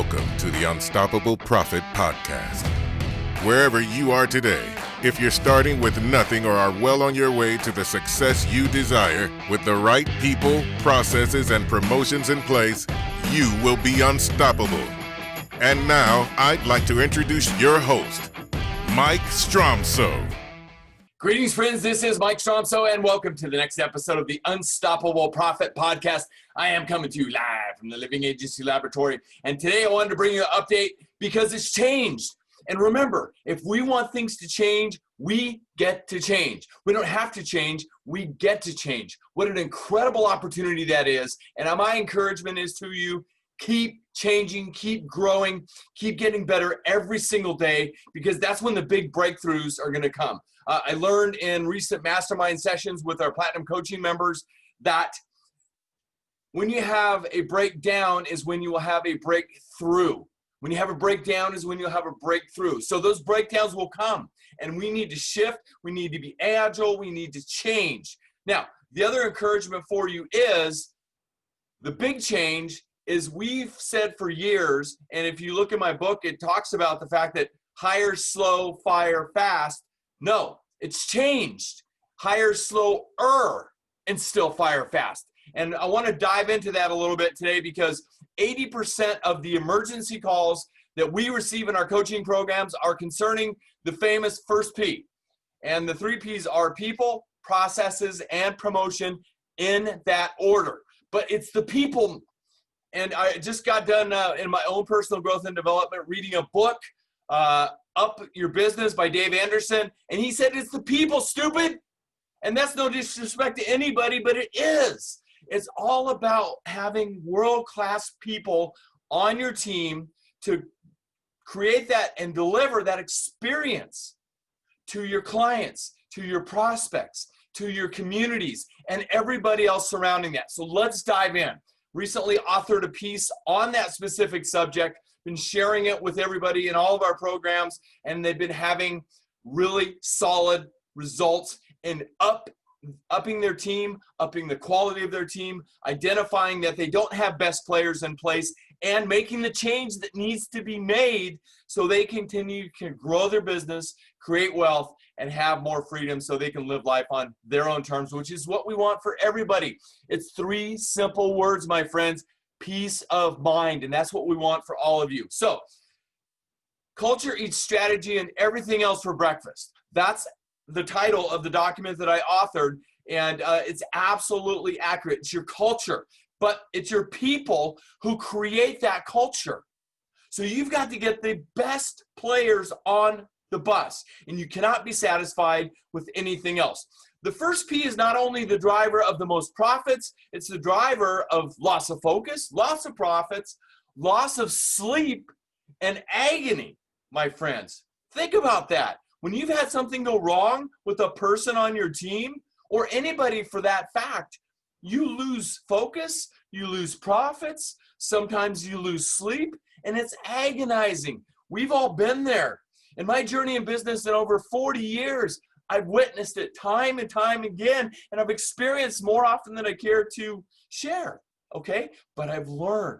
Welcome to the Unstoppable Profit Podcast. Wherever you are today, if you're starting with nothing or are well on your way to the success you desire, with the right people, processes, and promotions in place, you will be unstoppable. And now, I'd like to introduce your host, Mike Stromsoe. Greetings, friends. This is Mike Stromsoe, and welcome to the next episode of the Unstoppable Profit Podcast. I am coming to you live from the Living Agency Laboratory, and today I wanted to bring you an update because it's changed. And remember, if we want things to change, we get to change. We don't have to change, we get to change. What an incredible opportunity that is. And my encouragement is to you, keep changing, keep growing, keep getting better every single day, because that's when the big breakthroughs are going to come. I learned in recent mastermind sessions with our platinum coaching members that when you have a breakdown is when you will have a breakthrough. When you have a breakdown is when you'll have a breakthrough. So those breakdowns will come, and we need to shift. We need to be agile. We need to change. Now, the other encouragement for you is the big change is we've said for years, and if you look at my book, it talks about the fact that hire, slow, fire, fast. No, it's changed. Hire, SlowER, and still fire fast. And I want to dive into that a little bit today because 80% of the emergency calls that we receive in our coaching programs are concerning the famous first P. And the three Ps are people, processes, and promotion in that order. But it's the people. And I just got done in my own personal growth and development reading a book, Up Your Business by Dave Anderson. And he said, it's the people, stupid. And that's no disrespect to anybody, but it is. It's all about having world-class people on your team to create that and deliver that experience to your clients, to your prospects, to your communities, and everybody else surrounding that. So let's dive in. Recently authored a piece on that specific subject, been sharing it with everybody in all of our programs, and they've been having really solid results in upping their team, upping the quality of their team, identifying that they don't have best players in place, and making the change that needs to be made so they continue to grow their business, create wealth, and have more freedom so they can live life on their own terms, which is what we want for everybody. It's three simple words, my friends: peace of mind, and that's what we want for all of you. So, culture eats strategy and everything else for breakfast. That's the title of the document that I authored, and it's absolutely accurate. It's your culture, but it's your people who create that culture. So you've got to get the best players on the bus, and you cannot be satisfied with anything else. The first P is not only the driver of the most profits, it's the driver of loss of focus, loss of profits, loss of sleep, and agony, my friends. Think about that. When you've had something go wrong with a person on your team, or anybody for that fact, you lose focus, you lose profits, sometimes you lose sleep, and it's agonizing. We've all been there. In my journey in business in over 40 years, I've witnessed it time and time again, and I've experienced more often than I care to share, okay? But I've learned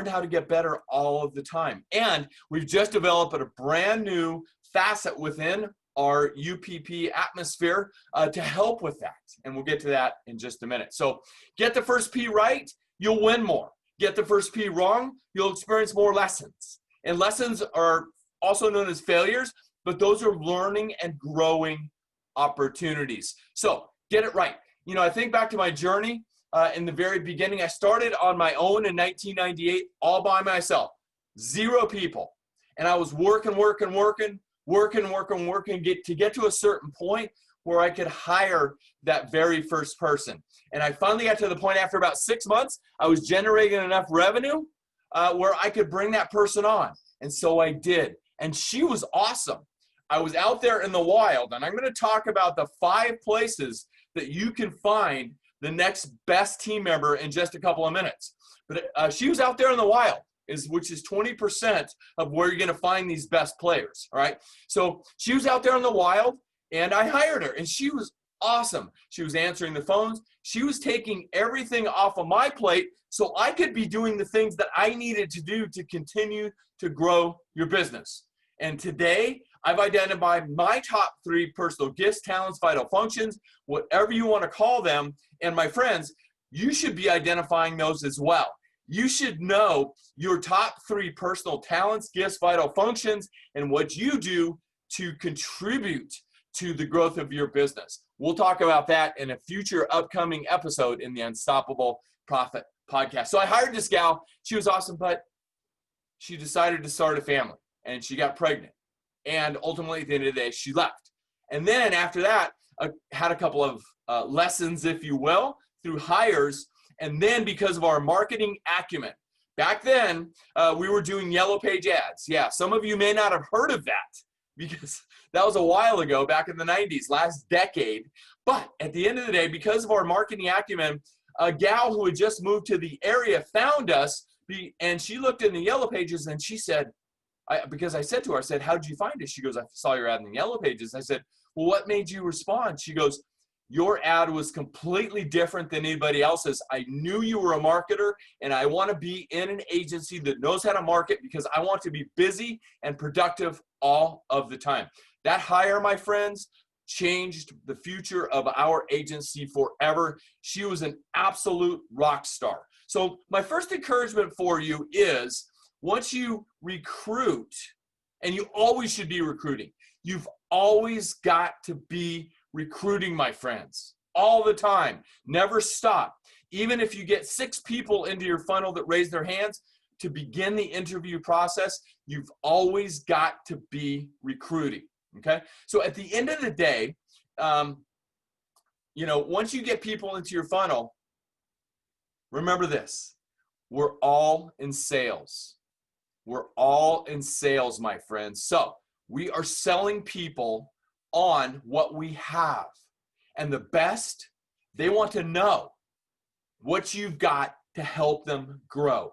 how to get better all of the time. And we've just developed a brand new facet within our UPP atmosphere to help with that. And we'll get to that in just a minute. So get the first P right, you'll win more. Get the first P wrong, you'll experience more lessons. And lessons are also known as failures, but those are learning and growing opportunities. So get it right. You know, I think back to my journey in the very beginning. I started on my own in 1998, all by myself, 0 people. And I was working to get to a certain point where I could hire that very first person. And I finally got to the point after about 6 months, I was generating enough revenue where I could bring that person on. And so I did. And she was awesome. I was out there in the wild, and I'm going to talk about the 5 places that you can find the next best team member in just a couple of minutes. But she was out there in the wild, which is 20% of where you're going to find these best players, all right? So she was out there in the wild, and I hired her, and she was awesome. She was answering the phones. She was taking everything off of my plate so I could be doing the things that I needed to do to continue to grow your business. And today, I've identified my top 3 personal gifts, talents, vital functions, whatever you want to call them. And my friends, you should be identifying those as well. You should know your top 3 personal talents, gifts, vital functions, and what you do to contribute to the growth of your business. We'll talk about that in a future upcoming episode in the Unstoppable Profit podcast. So I hired this gal. She was awesome, but she decided to start a family and she got pregnant. And ultimately, at the end of the day, she left. And then after that, had a couple of lessons, if you will, through hires. And then because of our marketing acumen, back then, we were doing yellow page ads. Yeah, some of you may not have heard of that because that was a while ago, back in the 90s, last decade. But at the end of the day, because of our marketing acumen, a gal who had just moved to the area found us, and she looked in the yellow pages and she said, because I said to her, I said, how did you find us? She goes, I saw your ad in the yellow pages. I said, well, what made you respond? She goes, your ad was completely different than anybody else's. I knew you were a marketer, and I want to be in an agency that knows how to market because I want to be busy and productive all of the time. That hire, my friends, changed the future of our agency forever. She was an absolute rock star. So my first encouragement for you is once you recruit, and you always should be recruiting, you've always got to be recruiting, my friends, all the time. Never stop. Even if you get 6 people into your funnel that raise their hands to begin the interview process, you've always got to be recruiting. Okay. So at the end of the day, once you get people into your funnel, remember this, we're all in sales. We're all in sales, my friends. So we are selling people on what we have. And the best, they want to know what you've got to help them grow.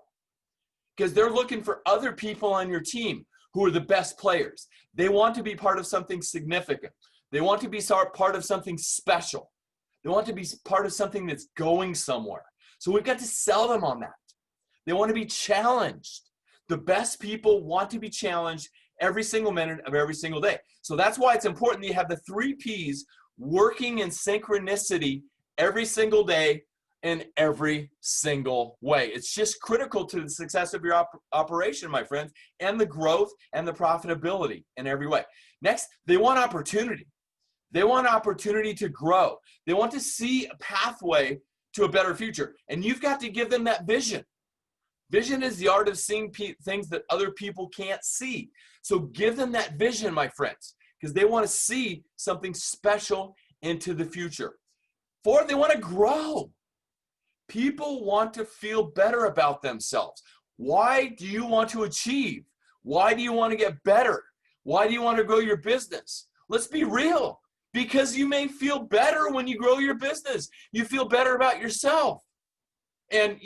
Because they're looking for other people on your team who are the best players. They want to be part of something significant. They want to be part of something special. They want to be part of something that's going somewhere. So we've got to sell them on that. They want to be challenged. The best people want to be challenged every single minute of every single day. So that's why it's important that you have the 3 Ps working in synchronicity every single day in every single way. It's just critical to the success of your operation, my friends, and the growth and the profitability in every way. Next, they want opportunity. They want opportunity to grow. They want to see a pathway to a better future. And you've got to give them that vision. Vision is the art of seeing things that other people can't see. So give them that vision, my friends, because they want to see something special into the future. 4, they want to grow. People want to feel better about themselves. Why do you want to achieve? Why do you want to get better? Why do you want to grow your business? Let's be real. Because you may feel better when you grow your business. You feel better about yourself. And,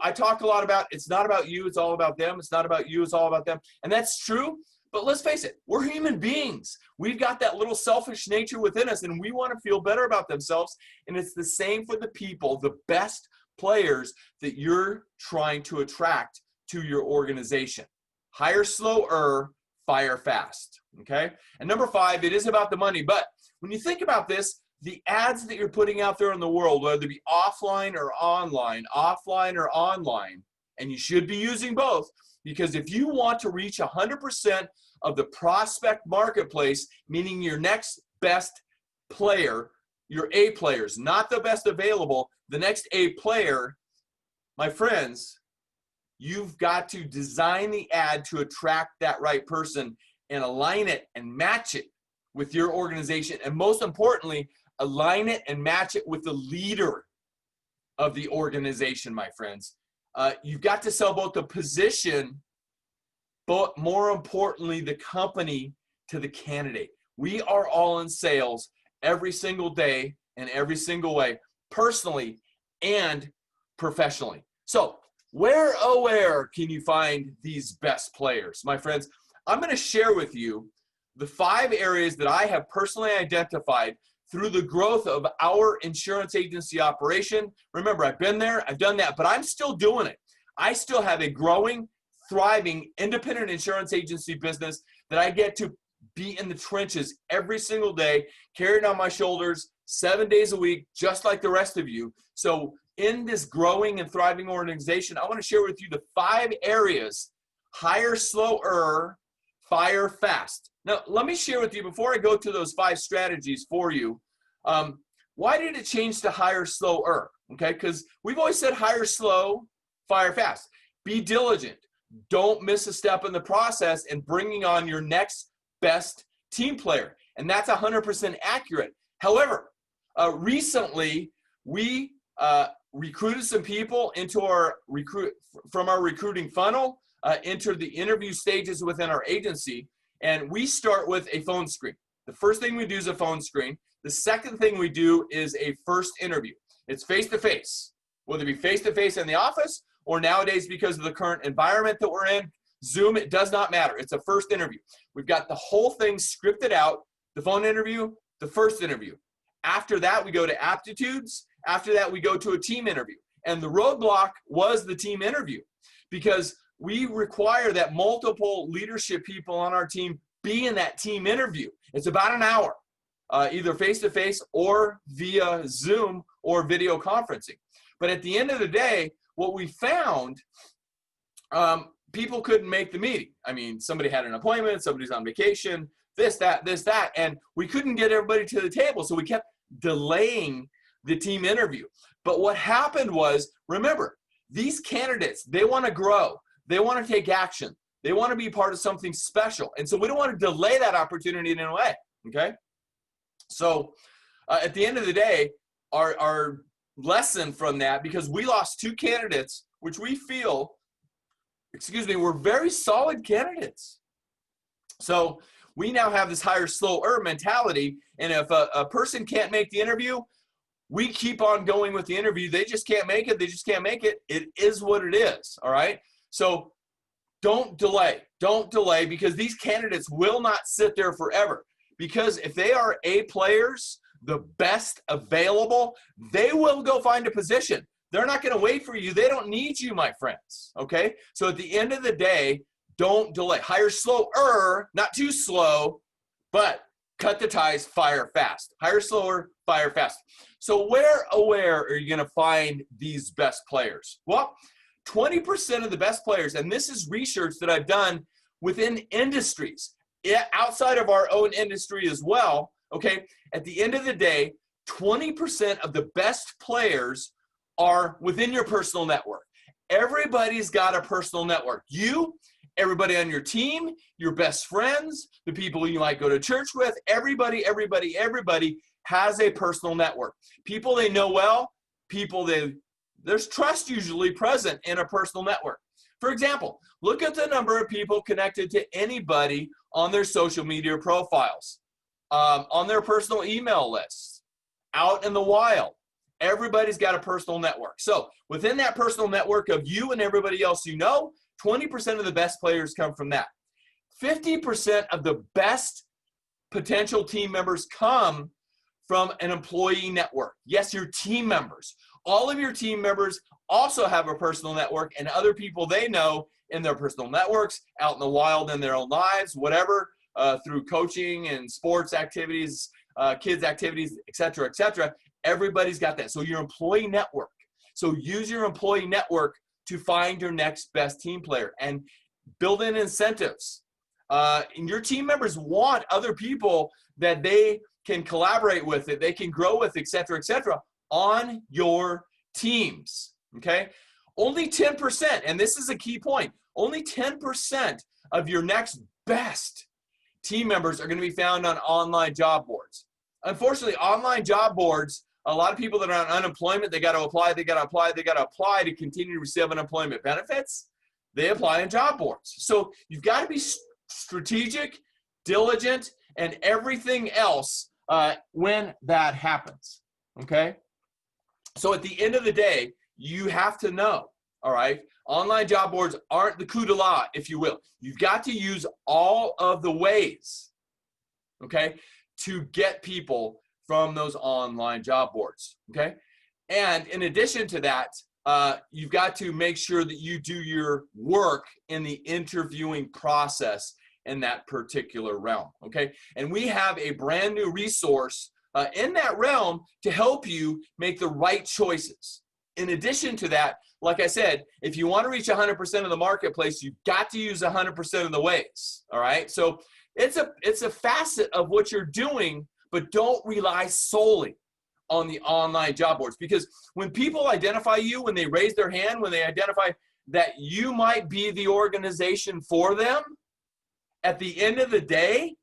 I talk a lot about it's not about you, it's all about them. It's not about you, it's all about them. And that's true. But let's face it, we're human beings. We've got that little selfish nature within us, and we want to feel better about themselves. And it's the same for the people, the best players that you're trying to attract to your organization. Hire SlowER, fire fast. Okay? And number 5, it is about the money. But when you think about this, the ads that you're putting out there in the world, whether they be offline or online, and you should be using both, because if you want to reach 100% of the prospect marketplace, meaning your next best player, your A players, not the best available, the next A player, my friends, you've got to design the ad to attract that right person and align it and match it with your organization. And most importantly, align it and match it with the leader of the organization, my friends. You've got to sell both the position, but more importantly, the company to the candidate. We are all in sales every single day in every single way, personally and professionally. So where can you find these best players? My friends, I'm going to share with you the 5 areas that I have personally identified through the growth of our insurance agency operation. Remember, I've been there, I've done that, but I'm still doing it. I still have a growing, thriving, independent insurance agency business that I get to be in the trenches every single day, carried on my shoulders 7 days a week, just like the rest of you. So in this growing and thriving organization, I want to share with you the 5 areas: hire SlowER, fire fast. Now, let me share with you, before I go to those 5 strategies for you, why did it change to hire SlowER? Okay, because we've always said hire slow, fire fast. Be diligent. Don't miss a step in the process in bringing on your next best team player. And that's 100% accurate. However, recently we recruited some people into from our recruiting funnel, into the interview stages within our agency. And we start with a phone screen. The first thing we do is a phone screen. The second thing we do is a first interview. It's face-to-face, whether it be face-to-face in the office or nowadays, because of the current environment that we're in, Zoom, it does not matter. It's a first interview. We've got the whole thing scripted out, the phone interview, the first interview. After that, we go to aptitudes. After that, we go to a team interview. And the roadblock was the team interview, because we require that multiple leadership people on our team be in that team interview. It's about an hour, either face-to-face or via Zoom or video conferencing. But at the end of the day, what we found, people couldn't make the meeting. I mean, somebody had an appointment, somebody's on vacation, this, that, and we couldn't get everybody to the table, so we kept delaying the team interview. But what happened was, remember, these candidates, they want to grow. They want to take action. They want to be part of something special. And so we don't want to delay that opportunity in any way, okay? So at the end of the day, our lesson from that, because we lost 2 candidates, which we feel, were very solid candidates. So we now have this hire SlowER mentality, and if a person can't make the interview, we keep on going with the interview. They just can't make it. They just can't make it. It is what it is, all right? So don't delay. Don't delay, because these candidates will not sit there forever. Because if they are A players, the best available, they will go find a position. They're not going to wait for you. They don't need you, my friends, okay? So at the end of the day, don't delay. Hire SlowER, not too slow, but cut the ties, fire fast. Hire SlowER, fire fast. So where are you going to find these best players? Well, 20% of the best players, and this is research that I've done within industries, outside of our own industry as well, okay? At the end of the day, 20% of the best players are within your personal network. Everybody's got a personal network. You, everybody on your team, your best friends, the people you might go to church with, everybody has a personal network. People they know well, there's trust usually present in a personal network. For example, look at the number of people connected to anybody on their social media profiles, on their personal email lists, out in the wild. Everybody's got a personal network. So within that personal network of you and everybody else you know, 20% of the best players come from that. 50% of the best potential team members come from an employee network. Yes, your team members. All of your team members also have a personal network and other people they know in their personal networks, out in the wild in their own lives, whatever, through coaching and sports activities, kids activities, et cetera, et cetera. Everybody's got that. So your employee network. So use your employee network to find your next best team player and build in incentives. And your team members want other people that they can collaborate with, that they can grow with, et cetera, on your teams, okay? Only 10%, and this is a key point, only 10% of your next best team members are going to be found on online job boards. Unfortunately, online job boards, a lot of people that are on unemployment, they got to apply to continue to receive unemployment benefits. They apply on job boards. So you've got to be strategic, diligent, and everything else when that happens, okay? So at the end of the day, you have to know, all right? Online job boards aren't the coup de la, if you will. You've got to use all of the ways, okay, to get people from those online job boards, okay? And in addition to that, you've got to make sure that you do your work in the interviewing process in that particular realm, okay? And we have a brand new resource in that realm to help you make the right choices. In addition to that, like I said, if you want to reach 100% of the marketplace, you've got to use 100% of the ways, all right? So it's a facet of what you're doing, but don't rely solely on the online job boards, because when people identify you, when they raise their hand, when they identify that you might be the organization for them, at the end of the day,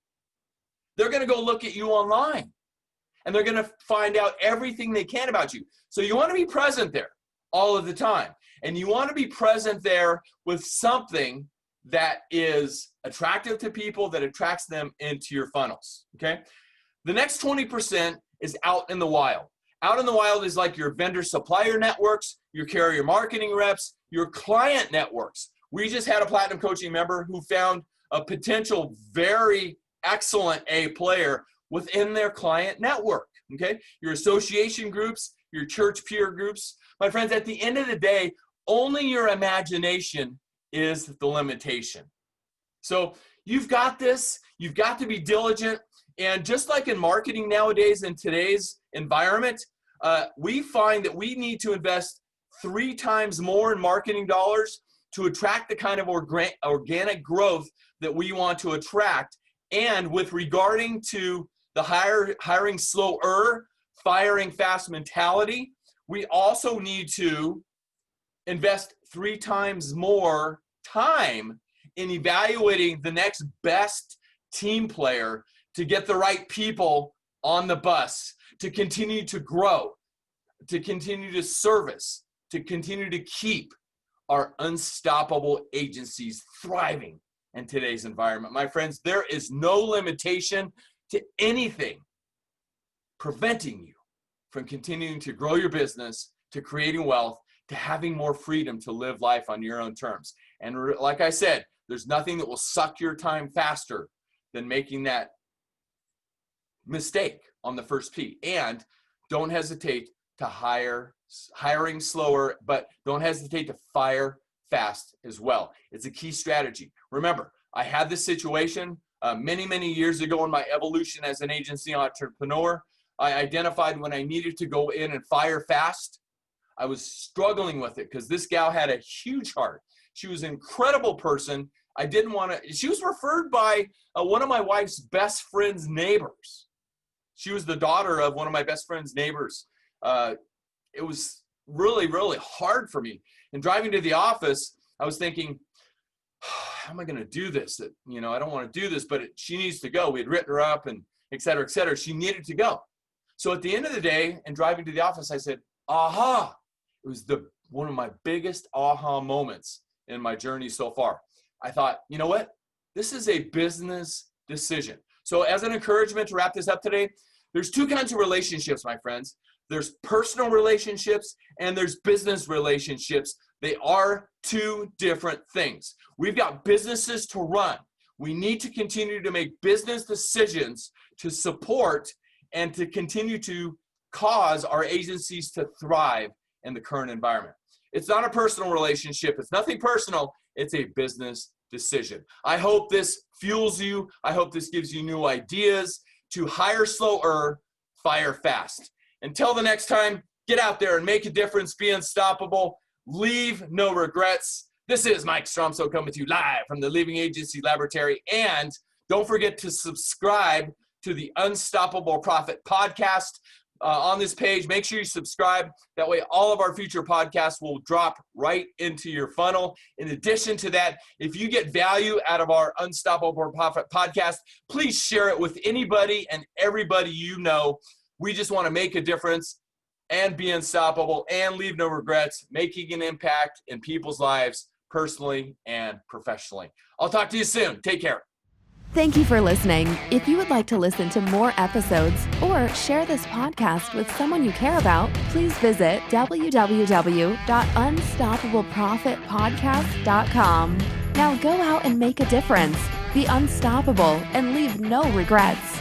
they're going to go look at you online and they're going to find out everything they can about you. So you want to be present there all of the time, and you want to be present there with something that is attractive to people, that attracts them into your funnels, okay? The next 20% is out in the wild. Out in the wild is like your vendor supplier networks, your carrier marketing reps, your client networks. We just had a platinum coaching member who found a potential very excellent A player within their client network, okay? Your association groups, your church peer groups. My friends, at the end of the day, only your imagination is the limitation. So you've got this, you've got to be diligent. And just like in marketing nowadays, in today's environment, we find that we need to invest 3 times more in marketing dollars to attract the kind of organic growth that we want to attract. And with regarding to the hiring SlowER, firing fast mentality, we also need to invest 3 times more time in evaluating the next best team player to get the right people on the bus, to continue to grow, to continue to service, to continue to keep our unstoppable agencies thriving in today's environment. My friends, there is no limitation to anything preventing you from continuing to grow your business, to creating wealth, to having more freedom to live life on your own terms. And like I said, there's nothing that will suck your time faster than making that mistake on the first P. And don't hesitate to hiring SlowER, but don't hesitate to fire fast as well. It's a key strategy. Remember, I had this situation many years ago in my evolution as an agency entrepreneur. I identified when I needed to go in and fire fast. I was struggling with it because this gal had a huge heart. She was an incredible person. I didn't want to, she was referred by one of my wife's best friend's neighbors. She was the daughter of one of my best friend's neighbors. It was really hard for me. And driving to the office, I was thinking, how am I going to do this? I don't want to do this, but she needs to go. We had written her up and et cetera, et cetera. She needed to go. So at the end of the day, and driving to the office, I said, aha. It was one of my biggest aha moments in my journey so far. I thought, you know what? This is a business decision. So as an encouragement to wrap this up today, there's 2 kinds of relationships, my friends. There's personal relationships and there's business relationships. They are 2 different things. We've got businesses to run. We need to continue to make business decisions to support and to continue to cause our agencies to thrive in the current environment. It's not a personal relationship. It's nothing personal. It's a business decision. I hope this fuels you. I hope this gives you new ideas to hire SlowER, fire fast. Until the next time, get out there and make a difference. Be unstoppable. Leave no regrets. This is Mike Stromsoe coming to you live from the Living Agency Laboratory. And don't forget to subscribe to the Unstoppable Profit podcast on this page. Make sure you subscribe. That way all of our future podcasts will drop right into your funnel. In addition to that, if you get value out of our Unstoppable Profit podcast, please share it with anybody and everybody you know. We just want to make a difference and be unstoppable and leave no regrets, making an impact in people's lives personally and professionally. I'll talk to you soon. Take care. Thank you for listening. If you would like to listen to more episodes or share this podcast with someone you care about, please visit www.unstoppableprofitpodcast.com. Now go out and make a difference. Be unstoppable and leave no regrets.